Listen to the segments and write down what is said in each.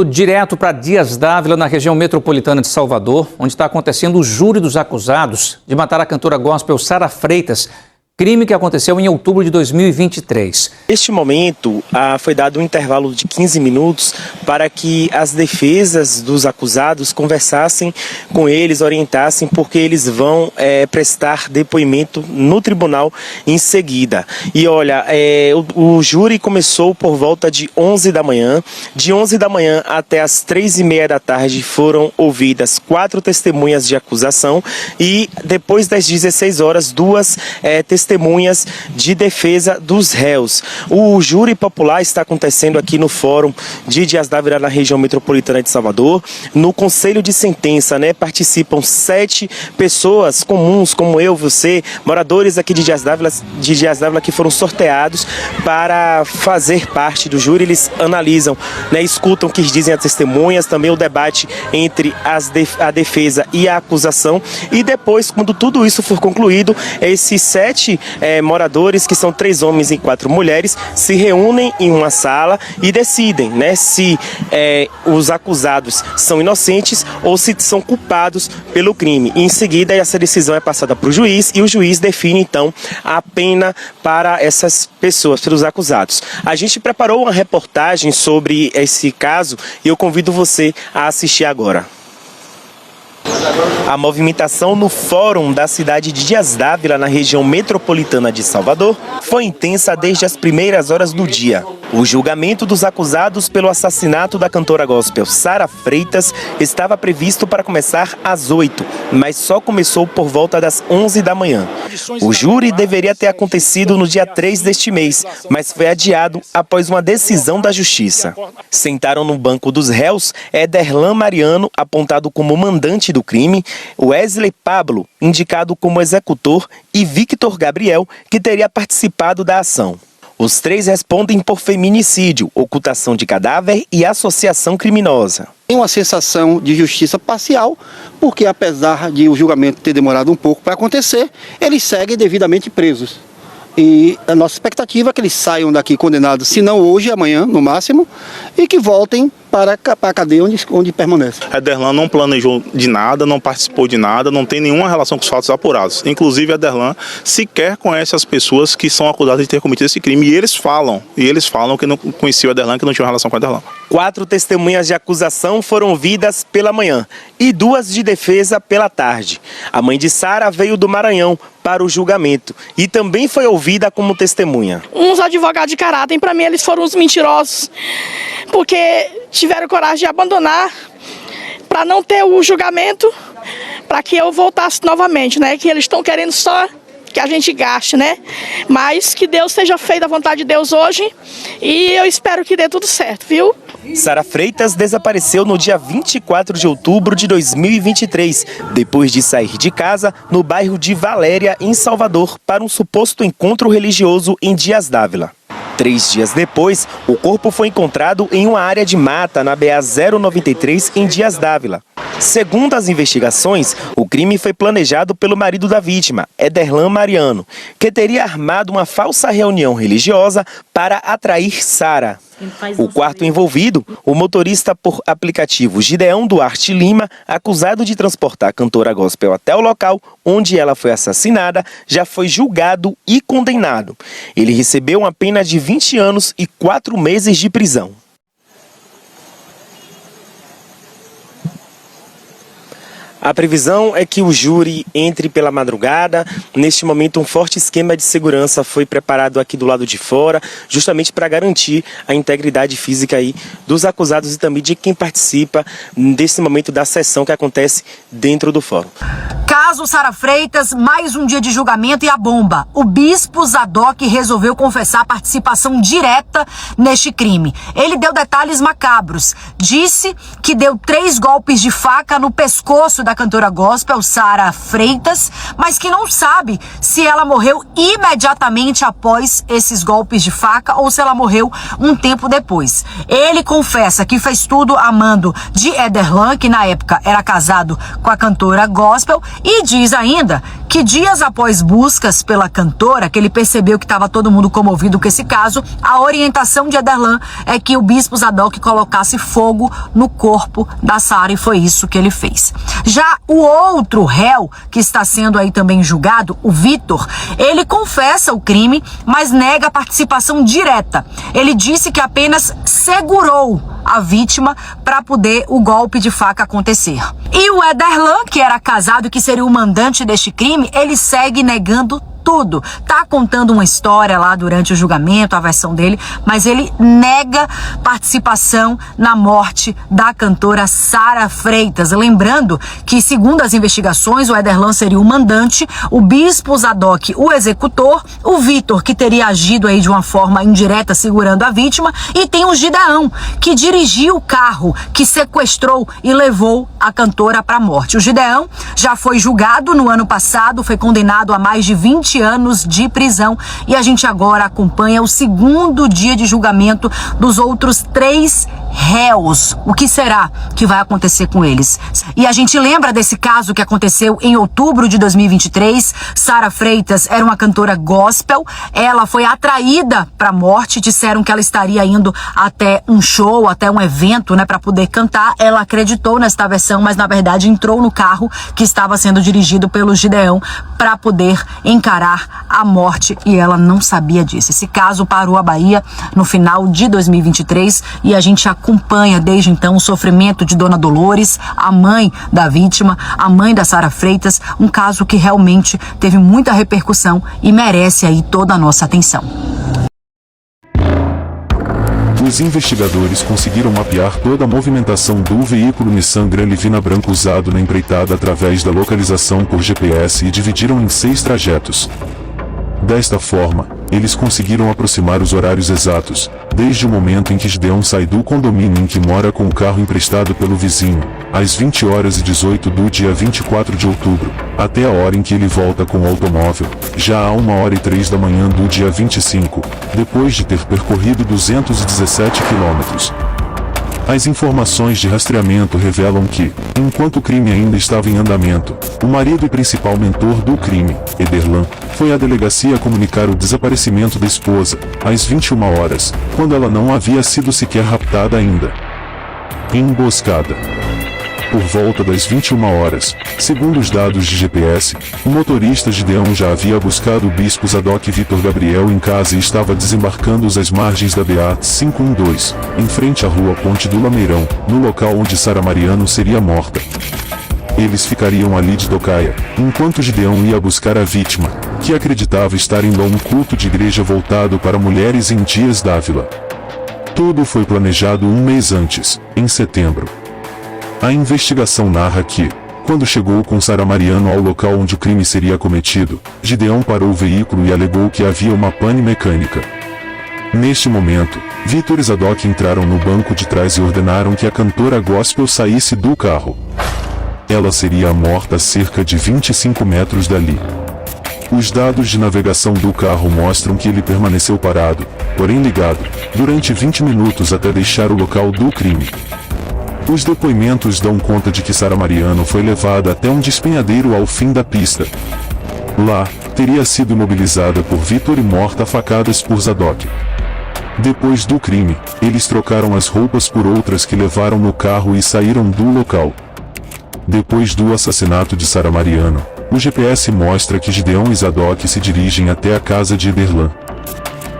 Direto para Dias Dávila, na região metropolitana de Salvador, onde está acontecendo o júri dos acusados de matar a cantora gospel Sara Freitas, crime que aconteceu em outubro de 2023. Neste momento, foi dado um intervalo de 15 minutos para que as defesas dos acusados conversassem com eles, orientassem, porque eles vão prestar depoimento no tribunal em seguida. E olha, o júri começou por volta de 11 da manhã. De 11 da manhã até as 3h30 da tarde foram ouvidas 4 testemunhas de acusação e depois das 16 horas, 2 testemunhas de defesa dos réus. O júri popular está acontecendo aqui no Fórum de Dias Dávila, na região metropolitana de Salvador. No conselho de sentença, participam 7 pessoas comuns, como eu, você, moradores aqui de Dias Dávila que foram sorteados para fazer parte do júri. Eles analisam, escutam o que dizem as testemunhas, também o debate entre a defesa e a acusação. E depois, quando tudo isso for concluído, esses 7 moradores, que são 3 homens e 4 mulheres, se reúnem em uma sala e decidem, se os acusados são inocentes ou se são culpados pelo crime. E em seguida, essa decisão é passada para o juiz e o juiz define, então, a pena para essas pessoas, pelos acusados. A gente preparou uma reportagem sobre esse caso e eu convido você a assistir agora. A movimentação no Fórum da cidade de Dias Dávila, na região metropolitana de Salvador, foi intensa desde as primeiras horas do dia. O julgamento dos acusados pelo assassinato da cantora gospel Sara Freitas estava previsto para começar às 8, mas só começou por volta das 11 da manhã. O júri deveria ter acontecido no dia 3 deste mês, mas foi adiado após uma decisão da Justiça. Sentaram no banco dos réus Ederlan Mariano, apontado como mandante do crime, Wesley Pablo, indicado como executor, e Victor Gabriel, que teria participado da ação. Os 3 respondem por feminicídio, ocultação de cadáver e associação criminosa. Tem uma sensação de justiça parcial, porque apesar de o julgamento ter demorado um pouco para acontecer, eles seguem devidamente presos. E a nossa expectativa é que eles saiam daqui condenados, se não hoje, amanhã, no máximo, e que voltem para a cadeia onde permanece. Ederlan não planejou de nada, não participou de nada, não tem nenhuma relação com os fatos apurados. Inclusive, Ederlan sequer conhece as pessoas que são acusadas de ter cometido esse crime. E eles falam que não conheciam o Ederlan, que não tinha relação com o Ederlan. 4 testemunhas de acusação foram ouvidas pela manhã e 2 de defesa pela tarde. A mãe de Sara veio do Maranhão para o julgamento e também foi ouvida como testemunha. Uns advogados de caráter, para mim eles foram uns mentirosos, porque tiveram coragem de abandonar para não ter o julgamento, para que eu voltasse novamente, que eles estão querendo só que a gente gaste, mas que Deus seja feito a vontade de Deus hoje e eu espero que dê tudo certo, viu? Sara Freitas desapareceu no dia 24 de outubro de 2023, depois de sair de casa no bairro de Valéria, em Salvador, para um suposto encontro religioso em Dias Dávila. 3 dias depois, o corpo foi encontrado em uma área de mata na BA-093 em Dias Dávila. Segundo as investigações, o crime foi planejado pelo marido da vítima, Ederlan Mariano, que teria armado uma falsa reunião religiosa para atrair Sara. O quarto envolvido, o motorista por aplicativo Gideão Duarte Lima, acusado de transportar a cantora gospel até o local onde ela foi assassinada, já foi julgado e condenado. Ele recebeu uma pena de 20 anos e 4 meses de prisão. A previsão é que o júri entre pela madrugada. Neste momento, um forte esquema de segurança foi preparado aqui do lado de fora, justamente para garantir a integridade física dos acusados e também de quem participa desse momento da sessão que acontece dentro do fórum. Caso Sara Freitas, mais um dia de julgamento e a bomba. O bispo Zadok resolveu confessar a participação direta neste crime. Ele deu detalhes macabros. Disse que deu 3 golpes de faca no pescoço da cantora gospel Sara Freitas, mas que não sabe se ela morreu imediatamente após esses golpes de faca ou se ela morreu um tempo depois. Ele confessa que fez tudo a mando de Ederlan, que na época era casado com a cantora gospel, e diz ainda que dias após buscas pela cantora, que ele percebeu que estava todo mundo comovido com esse caso, a orientação de Ederlan é que o bispo Zadok colocasse fogo no corpo da Sara, e foi isso que ele fez. Já o outro réu que está sendo aí também julgado, o Vitor, ele confessa o crime, mas nega a participação direta. Ele disse que apenas segurou a vítima para poder o golpe de faca acontecer. E o Ederlan, que era casado e que seria o mandante deste crime, ele segue negando tudo. Tá contando uma história lá durante o julgamento, a versão dele, mas ele nega participação na morte da cantora Sara Freitas. Lembrando que, segundo as investigações, o Ederlan seria o mandante, o bispo Zadok o executor, o Vitor, que teria agido aí de uma forma indireta segurando a vítima, e tem o Gideão, que dirigiu o carro que sequestrou e levou a cantora para a morte. O Gideão já foi julgado no ano passado, foi condenado a mais de 20 anos de prisão, e a gente agora acompanha o segundo dia de julgamento dos outros 3 réus. O que será que vai acontecer com eles? E a gente lembra desse caso que aconteceu em outubro de 2023. Sara Freitas era uma cantora gospel, ela foi atraída para a morte, disseram que ela estaria indo até um show, até um evento, né, para poder cantar. Ela acreditou nesta versão, mas na verdade entrou no carro que estava sendo dirigido pelo Gideão para poder encarar a morte, e ela não sabia disso. Esse caso parou a Bahia no final de 2023 e a gente acompanha desde então o sofrimento de Dona Dolores, a mãe da vítima, a mãe da Sara Freitas, um caso que realmente teve muita repercussão e merece aí toda a nossa atenção. Os investigadores conseguiram mapear toda a movimentação do veículo Nissan Gran Livina branco usado na empreitada através da localização por GPS e dividiram em 6 trajetos. Desta forma, eles conseguiram aproximar os horários exatos, desde o momento em que Gideão sai do condomínio em que mora com o carro emprestado pelo vizinho, às 20h18 do dia 24 de outubro, até a hora em que ele volta com o automóvel, já a 1h03 da manhã do dia 25, depois de ter percorrido 217 quilômetros. As informações de rastreamento revelam que, enquanto o crime ainda estava em andamento, o marido e principal mentor do crime, Ederlan, foi à delegacia comunicar o desaparecimento da esposa, às 21 horas, quando ela não havia sido sequer raptada ainda. Emboscada. Por volta das 21 horas, segundo os dados de GPS, o motorista Gideão já havia buscado o bispo Zadok Vitor Gabriel em casa e estava desembarcando às margens da BA-512, em frente à rua Ponte do Lameirão, no local onde Sara Mariano seria morta. Eles ficariam ali de tocaia, enquanto Gideão ia buscar a vítima, que acreditava estar indo a um culto de igreja voltado para mulheres em Dias Dávila. Tudo foi planejado um mês antes, em setembro. A investigação narra que, quando chegou com Sara Mariano ao local onde o crime seria cometido, Gideão parou o veículo e alegou que havia uma pane mecânica. Neste momento, Vitor e Zadok entraram no banco de trás e ordenaram que a cantora gospel saísse do carro. Ela seria morta a cerca de 25 metros dali. Os dados de navegação do carro mostram que ele permaneceu parado, porém ligado, durante 20 minutos até deixar o local do crime. Os depoimentos dão conta de que Sara Mariano foi levada até um despenhadeiro ao fim da pista. Lá, teria sido imobilizada por Vitor e morta a facadas por Zadok. Depois do crime, eles trocaram as roupas por outras que levaram no carro e saíram do local. Depois do assassinato de Sara Mariano, o GPS mostra que Gideão e Zadok se dirigem até a casa de Ederlan.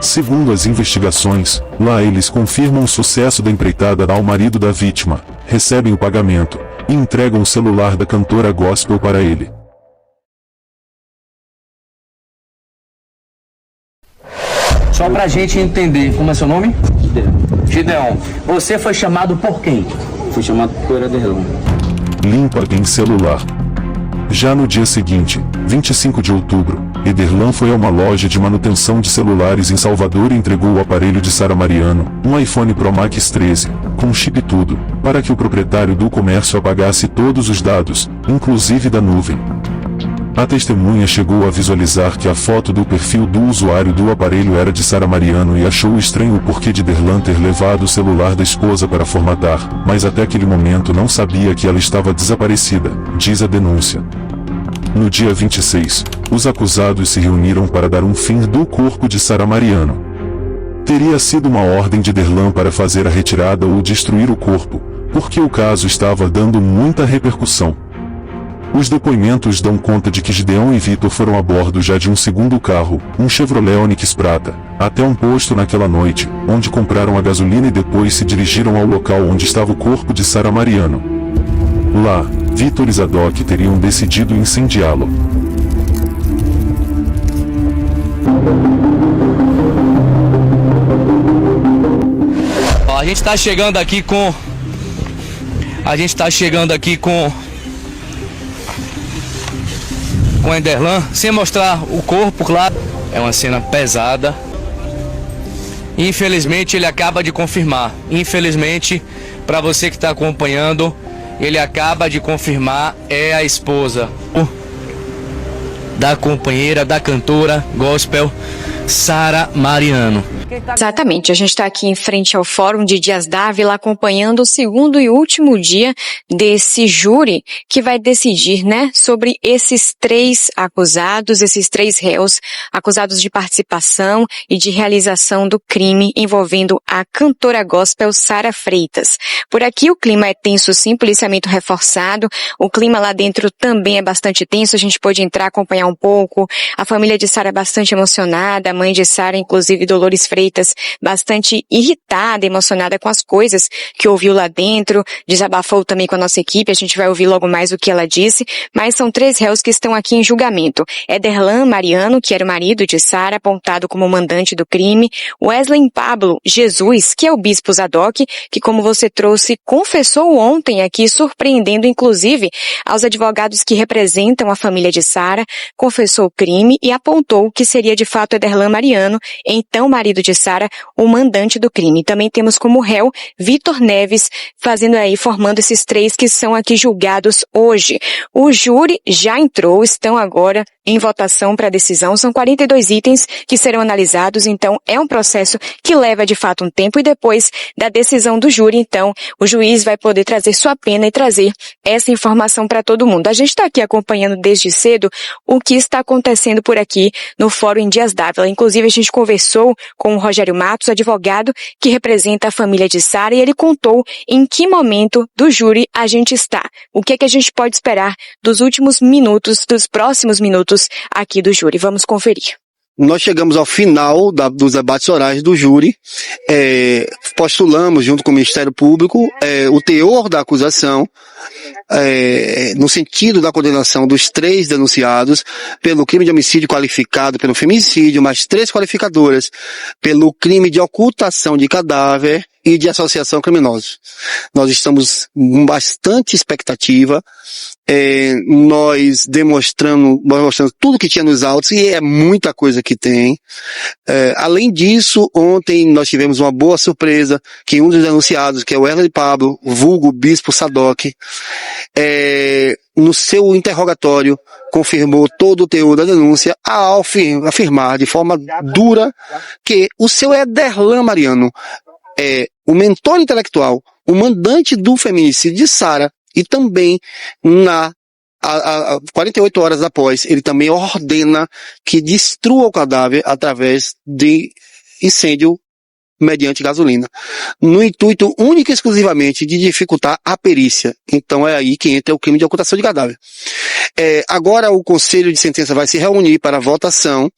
Segundo as investigações, lá eles confirmam o sucesso da empreitada ao marido da vítima, recebem o pagamento, e entregam o celular da cantora gospel para ele. Só pra gente entender, como é seu nome? Gideão. Gideão. Você foi chamado por quem? Fui chamado por Ederlan. Limpa em celular. Já no dia seguinte, 25 de outubro, Ederlan foi a uma loja de manutenção de celulares em Salvador e entregou o aparelho de Sara Mariano, um iPhone Pro Max 13, com chip e tudo, para que o proprietário do comércio apagasse todos os dados, inclusive da nuvem. A testemunha chegou a visualizar que a foto do perfil do usuário do aparelho era de Sara Mariano e achou estranho o porquê de Ederlan ter levado o celular da esposa para formatar, mas até aquele momento não sabia que ela estava desaparecida, diz a denúncia. No dia 26, os acusados se reuniram para dar um fim do corpo de Sara Mariano. Teria sido uma ordem de Derlan para fazer a retirada ou destruir o corpo, porque o caso estava dando muita repercussão. Os depoimentos dão conta de que Gideão e Vitor foram a bordo já de um segundo carro, um Chevrolet Onix prata, até um posto naquela noite, onde compraram a gasolina e depois se dirigiram ao local onde estava o corpo de Sara Mariano. Lá, Vitor e Zadok teriam decidido incendiá-lo. A gente tá chegando aqui com o Derlan, sem mostrar o corpo, claro. É uma cena pesada. Infelizmente ele acaba de confirmar. Infelizmente, para você que está acompanhando, ele acaba de confirmar, é a esposa da companheira, da cantora gospel Sara Mariano. Exatamente, a gente está aqui em frente ao Fórum de Dias Dávila acompanhando o segundo e último dia desse júri que vai decidir, sobre esses 3 acusados, esses 3 réus acusados de participação e de realização do crime envolvendo a cantora gospel Sara Freitas. Por aqui o clima é tenso sim, policiamento reforçado, o clima lá dentro também é bastante tenso, a gente pôde entrar, acompanhar um pouco, a família de Sara é bastante emocionada, a mãe de Sara, inclusive Dolores Freitas, bastante irritada, emocionada com as coisas que ouviu lá dentro, desabafou também com a nossa equipe, a gente vai ouvir logo mais o que ela disse, mas são 3 réus que estão aqui em julgamento. É Derlan Mariano, que era o marido de Sara, apontado como mandante do crime, Wesley Pablo Jesus, que é o bispo Zadok, que como você trouxe, confessou ontem aqui, surpreendendo inclusive aos advogados que representam a família de Sara, confessou o crime e apontou que seria de fato Derlan Mariano, então marido de Sara, o mandante do crime. Também temos como réu Vitor Neves, formando esses 3 que são aqui julgados hoje. O júri já entrou, estão agora em votação para decisão. São 42 itens que serão analisados, então é um processo que leva de fato um tempo e depois da decisão do júri, então, o juiz vai poder trazer sua pena e trazer essa informação para todo mundo. A gente está aqui acompanhando desde cedo o que está acontecendo por aqui no Fórum em Dias Dávila. Inclusive, a gente conversou com o Rogério Matos, advogado que representa a família de Sara, e ele contou em que momento do júri a gente está. O que é que a gente pode esperar dos últimos minutos, dos próximos minutos aqui do júri. Vamos conferir. Nós chegamos ao final dos debates orais do júri, postulamos junto com o Ministério Público o teor da acusação, no sentido da condenação dos 3 denunciados pelo crime de homicídio qualificado, pelo feminicídio, mais 3 qualificadoras pelo crime de ocultação de cadáver e de associação criminosa. Nós estamos com bastante expectativa, nós demonstrando tudo que tinha nos autos, e é muita coisa que tem. Além disso, ontem nós tivemos uma boa surpresa, que um dos denunciados, que é o Wesley Pablo, vulgo Bispo Zadok, no seu interrogatório, confirmou todo o teor da denúncia ao afirmar de forma dura que o seu Derlan Mariano é o mentor intelectual, o mandante do feminicídio de Sara, e também 48 horas após, ele também ordena que destrua o cadáver através de incêndio mediante gasolina, no intuito único e exclusivamente de dificultar a perícia. Então é aí que entra o crime de ocultação de cadáver. Agora o Conselho de Sentença vai se reunir para a votação.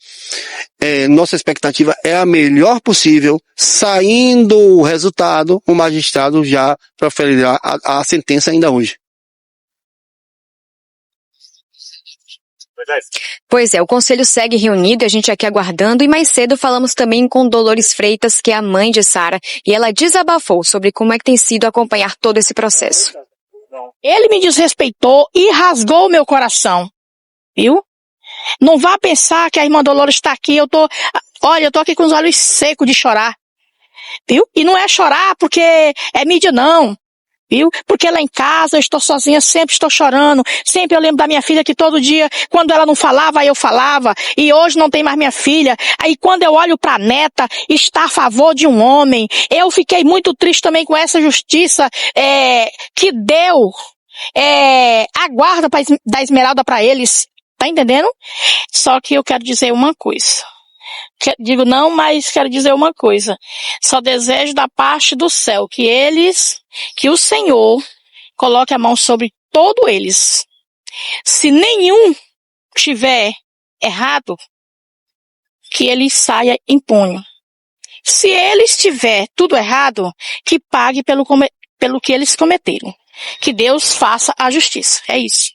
Nossa expectativa é a melhor possível. Saindo o resultado, o magistrado já proferirá a sentença ainda hoje. Pois é, o conselho segue reunido e a gente aqui aguardando, e mais cedo falamos também com Dolores Freitas, que é a mãe de Sara, e ela desabafou sobre como é que tem sido acompanhar todo esse processo. Ele me desrespeitou e rasgou o meu coração, viu? Não vá pensar que a irmã Dolores está aqui, eu tô aqui com os olhos secos de chorar, viu? E não é chorar porque é mídia não, viu? Porque lá em casa eu estou sozinha, sempre estou chorando, sempre eu lembro da minha filha que todo dia, quando ela não falava, eu falava, e hoje não tem mais minha filha. Aí quando eu olho para a neta, está a favor de um homem. Eu fiquei muito triste também com essa justiça que deu a guarda da Esmeralda para eles. Tá entendendo? Só que eu quero dizer uma coisa. Digo não, mas quero dizer uma coisa. Só desejo da parte do céu que o Senhor coloque a mão sobre todos eles. Se nenhum tiver errado, que ele saia impune. Se eles tiver tudo errado, que pague pelo que eles cometeram. Que Deus faça a justiça. É isso.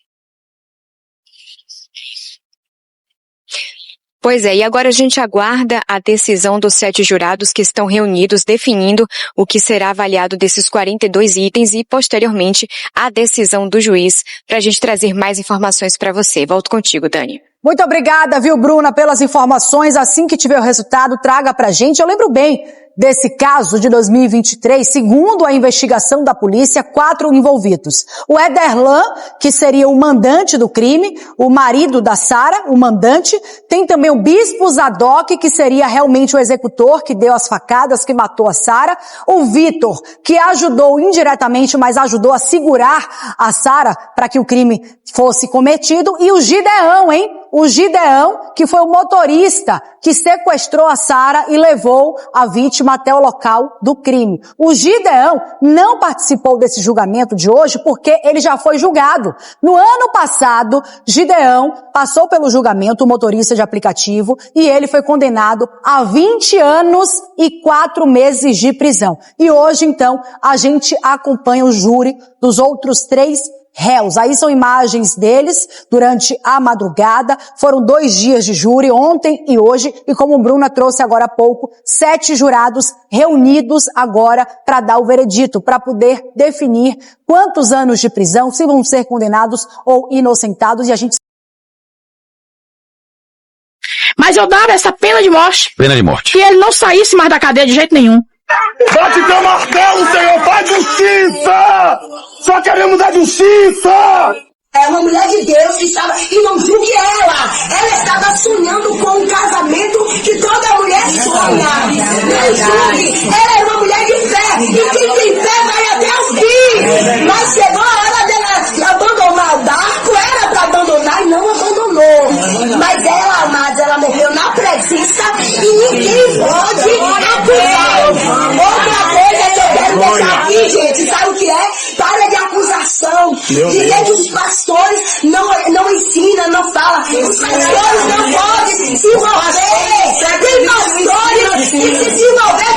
Pois é, e agora a gente aguarda a decisão dos 7 jurados que estão reunidos definindo o que será avaliado desses 42 itens e, posteriormente, a decisão do juiz para a gente trazer mais informações para você. Volto contigo, Dani. Muito obrigada, viu, Bruna, pelas informações. Assim que tiver o resultado, traga pra gente. Eu lembro bem desse caso de 2023, segundo a investigação da polícia, 4 envolvidos. O Ederlan, que seria o mandante do crime, o marido da Sara, o mandante. Tem também o Bispo Zadok, que seria realmente o executor, que deu as facadas, que matou a Sara. O Vitor, que ajudou indiretamente, mas ajudou a segurar a Sara para que o crime fosse cometido. E o Gideão, hein? O Gideão, que foi o motorista que sequestrou a Sara e levou a vítima até o local do crime. O Gideão não participou desse julgamento de hoje porque ele já foi julgado. No ano passado, Gideão passou pelo julgamento, o motorista de aplicativo, e ele foi condenado a 20 anos e 4 meses de prisão. E hoje, então, a gente acompanha o júri dos outros 3 réus. Aí são imagens deles durante a madrugada. Foram 2 dias de júri, ontem e hoje. E como Bruna trouxe agora há pouco, 7 jurados reunidos agora para dar o veredito, para poder definir quantos anos de prisão, se vão ser condenados ou inocentados. E a gente... Mas eu dava essa pena de morte. Pena de morte. Que ele não saísse mais da cadeia de jeito nenhum. Bate teu martelo, Senhor! Faz justiça! Só queremos a justiça! É uma mulher de Deus que estava, e não julgue ela estava sonhando com um casamento que toda mulher sonha. Não julgue, ela é uma mulher de fé, e quem tem fé vai até o fim. Mas chegou a hora dela abandonar o barco, era para abandonar e não abandonou. Mas ela, amados, ela morreu na presença e ninguém pode acusar. Outra coisa que eu quero deixar aqui, gente, sabe o que é? Para de acusação. Dizer que os pastores não ensinam, não falam. Os pastores não podem se envolver. Tem pastores que se envolver